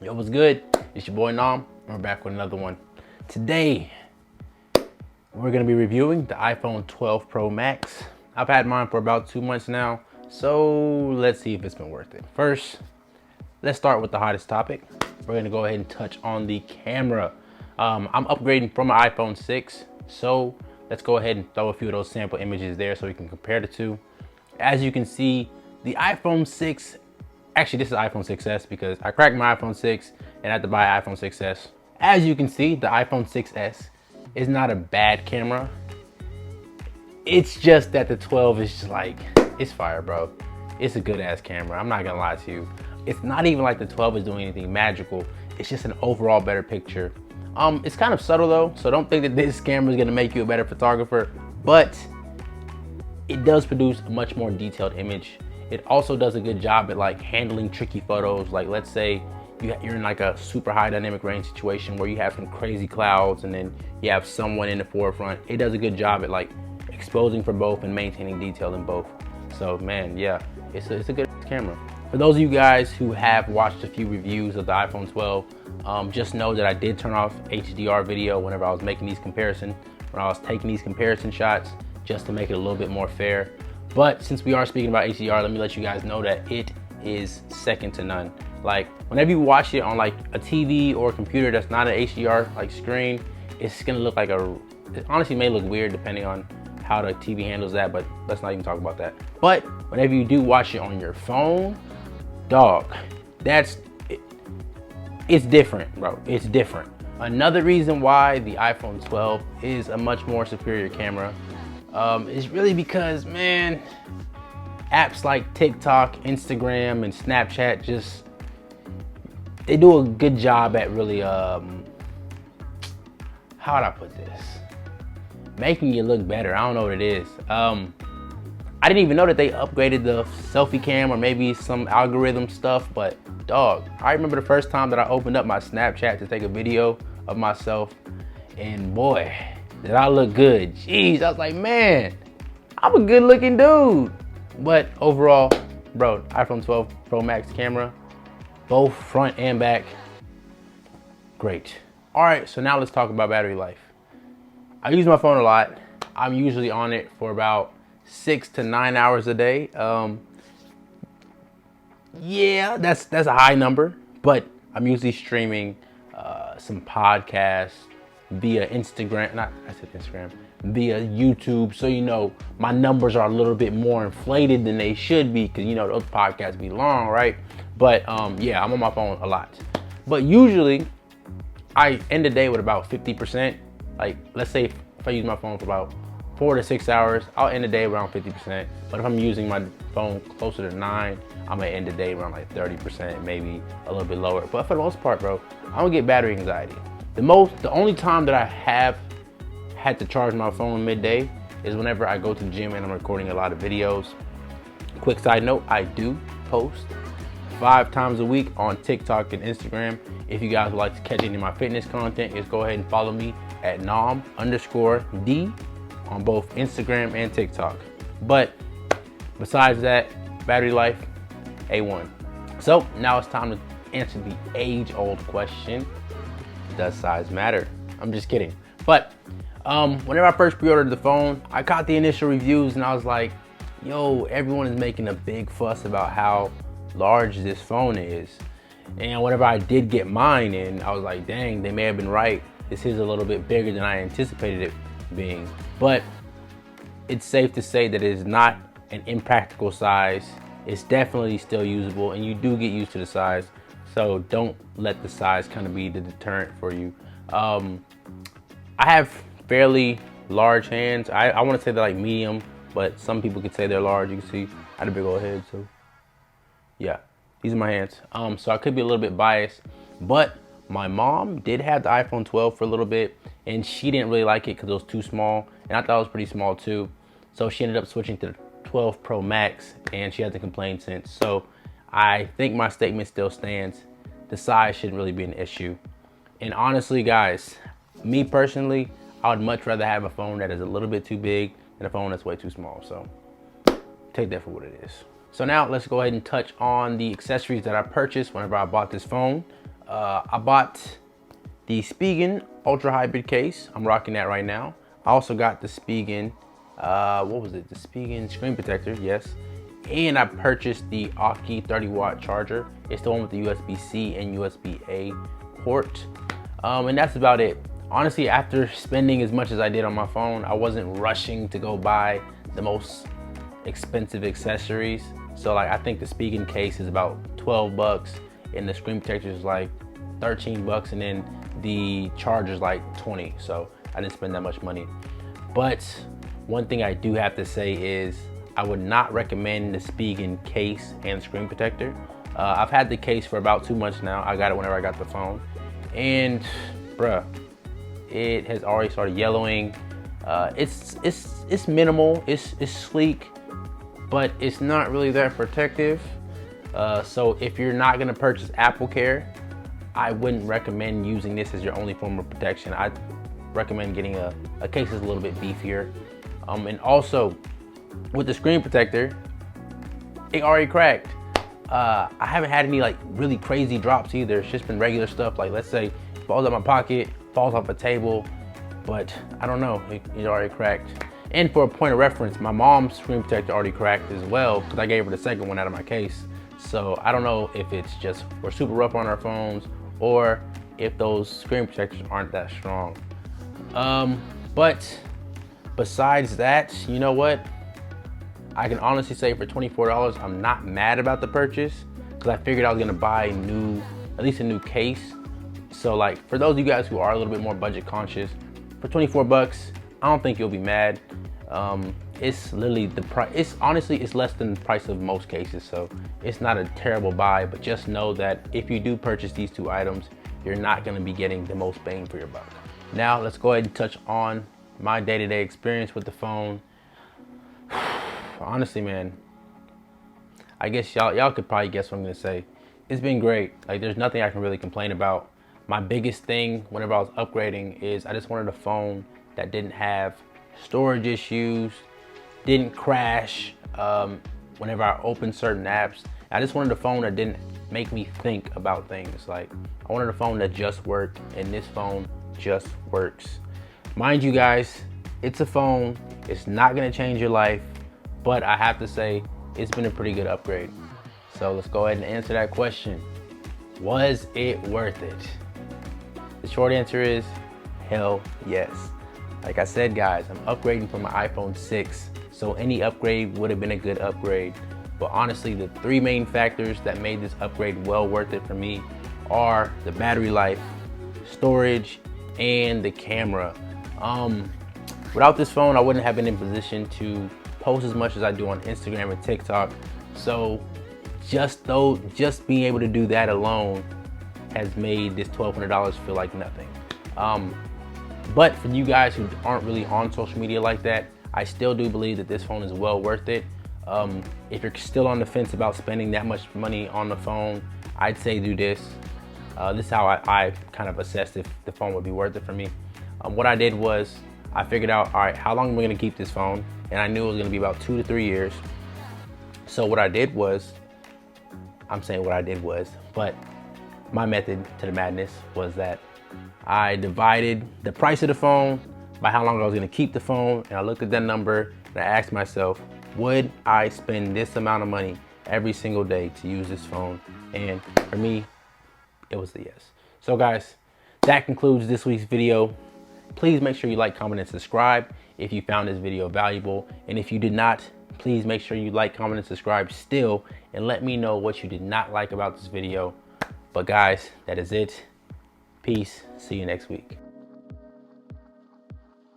Yo, what's good? It's your boy Nam. We're back with another one. Today, we're gonna be reviewing the iPhone 12 Pro Max. I've had mine for about 2 months now, so let's see if it's been worth it. First, let's start with the hottest topic. We're gonna go ahead and touch on the camera. I'm upgrading from an iPhone 6, so let's go ahead and throw a few of those sample images there so we can compare the two. As you can see, the iPhone 6, actually this is iPhone 6s because I cracked my iPhone 6 and I had to buy an iPhone 6s. As you can see, the iPhone 6s is not a bad camera. It's just that the 12 is just like, it's fire, bro. It's a good ass camera, I'm not gonna lie to you. It's not even like the 12 is doing anything magical. It's just an overall better picture. It's kind of subtle though, so don't think that this camera is gonna make you a better photographer, but it does produce a much more detailed image. It also does a good job at like handling tricky photos. Like let's say you're in like a super high dynamic range situation where you have some crazy clouds and then you have someone in the forefront. It does a good job at like exposing for both and maintaining detail in both. So man, yeah, it's a good camera. For those of you guys who have watched a few reviews of the iPhone 12, just know that I did turn off HDR video whenever I was making these comparisons, when I was taking these comparison shots, just to make it a little bit more fair. But since we are speaking about HDR, let me let you guys know that it is second to none. Like whenever you watch it on like a TV or a computer that's not an HDR like screen, it's gonna look like it honestly may look weird depending on how the TV handles that, but let's not even talk about that. But whenever you do watch it on your phone, dog, it's different, bro. It's different. Another reason why the iPhone 12 is a much more superior camera is really because, man, apps like TikTok, Instagram, and Snapchat they do a good job at really, how would I put this? Making you look better. I don't know what it is. I didn't even know that they upgraded the selfie cam or maybe some algorithm stuff, but dog, I remember the first time that I opened up my Snapchat to take a video of myself, and boy, did I look good. Jeez, I was like, man, I'm a good looking dude. But overall, bro, iPhone 12 Pro Max camera, both front and back, great. All right, so now let's talk about battery life. I use my phone a lot. I'm usually on it for about 6 to 9 hours a day. Yeah, that's a high number, but I'm usually streaming some podcasts via Instagram, via YouTube. So, you know, my numbers are a little bit more inflated than they should be because, you know, those podcasts be long, right? But yeah, I'm on my phone a lot. But usually I end the day with about 50%. Like, let's say if I use my phone for about 4 to 6 hours, I'll end the day around 50%. But if I'm using my phone closer to 9, I'm gonna end the day around like 30%, maybe a little bit lower. But for the most part, bro, I don't get battery anxiety. The only time that I have had to charge my phone midday is whenever I go to the gym and I'm recording a lot of videos. Quick side note, I do post 5 times a week on TikTok and Instagram. If you guys would like to catch any of my fitness content, just go ahead and follow me at nom_D on both Instagram and TikTok. But besides that, battery life, A1. So now it's time to answer the age-old question, does size matter? I'm just kidding. But whenever I first pre-ordered the phone, I caught the initial reviews and I was like, yo, everyone is making a big fuss about how large this phone is. And whenever I did get mine in, I was like, dang, they may have been right. This is a little bit bigger than I anticipated it being. But it's safe to say that it is not an impractical size. It's definitely still usable and you do get used to the size. So don't let the size kind of be the deterrent for you. I have fairly large hands. I want to say they're like medium, but some people could say they're large. You can see I had a big old head, so yeah, these are my hands. So I could be a little bit biased, but my mom did have the iPhone 12 for a little bit and she didn't really like it because it was too small, and I thought it was pretty small too. So she ended up switching to the 12 Pro Max and she hasn't complained since. So I think my statement still stands. The size shouldn't really be an issue. And honestly, guys, me personally, I would much rather have a phone that is a little bit too big than a phone that's way too small. So take that for what it is. So now let's go ahead and touch on the accessories that I purchased whenever I bought this phone. I bought the Spigen Ultra Hybrid case. I'm rocking that right now. I also got the Spigen, what was it? The Spigen screen protector, yes. And I purchased the Aki 30-watt charger. It's the one with the USB-C and USB-A port. And that's about it. Honestly, after spending as much as I did on my phone, I wasn't rushing to go buy the most expensive accessories. So like, I think the Spigen case is about 12 bucks and the screen protector is like 13 bucks, and then the charger is like 20. So I didn't spend that much money. But one thing I do have to say is I would not recommend the Spigen case and screen protector. I've had the case for about 2 months now. I got it whenever I got the phone, and bruh, it has already started yellowing. It's minimal, it's sleek, but it's not really that protective. So if you're not gonna purchase Apple Care, I wouldn't recommend using this as your only form of protection. I'd recommend getting a case that's a little bit beefier. And also, with the screen protector, it already cracked. I haven't had any like really crazy drops either. It's just been regular stuff, like let's say falls out my pocket, falls off a table, but I don't know, it already cracked. And for a point of reference, my mom's screen protector already cracked as well, because I gave her the second one out of my case. So I don't know if it's just we're super rough on our phones, or if those screen protectors aren't that strong. But besides that, you know what? I can honestly say for $24, I'm not mad about the purchase, because I figured I was gonna buy at least a new case. So like, for those of you guys who are a little bit more budget conscious, for 24 bucks, I don't think you'll be mad. It's literally the price. Honestly, it's less than the price of most cases, so it's not a terrible buy. But just know that if you do purchase these two items, you're not going to be getting the most bang for your buck. Now let's go ahead and touch on my day-to-day experience with the phone. Honestly, man, I guess y'all could probably guess what I'm gonna say. It's been great. Like, there's nothing I can really complain about. My biggest thing whenever I was upgrading is I just wanted a phone that didn't have storage issues, didn't crash whenever I opened certain apps. I just wanted a phone that didn't make me think about things. Like, I wanted a phone that just worked, and this phone just works. Mind you guys, it's a phone. It's not gonna change your life, but I have to say, it's been a pretty good upgrade. So let's go ahead and answer that question. Was it worth it? The short answer is hell yes. Like I said, guys, I'm upgrading from my iPhone 6, so any upgrade would have been a good upgrade. But honestly, the three main factors that made this upgrade well worth it for me are the battery life, storage, and the camera. Without this phone, I wouldn't have been in position to post as much as I do on Instagram and TikTok. So just being able to do that alone has made this $1,200 feel like nothing. But for you guys who aren't really on social media like that, I still do believe that this phone is well worth it. If you're still on the fence about spending that much money on the phone, I'd say do this. This is how I kind of assessed if the phone would be worth it for me. What I did was I figured out, all right, how long am I gonna keep this phone? And I knew it was gonna be about 2 to 3 years. So what I did was, but my method to the madness was that I divided the price of the phone by how long I was gonna keep the phone, and I looked at that number and I asked myself, would I spend this amount of money every single day to use this phone? And for me, it was the yes. So guys, that concludes this week's video. Please make sure you like, comment, and subscribe if you found this video valuable. And if you did not, please make sure you like, comment, and subscribe still, and let me know what you did not like about this video. But guys, that is it. Peace. See you next week.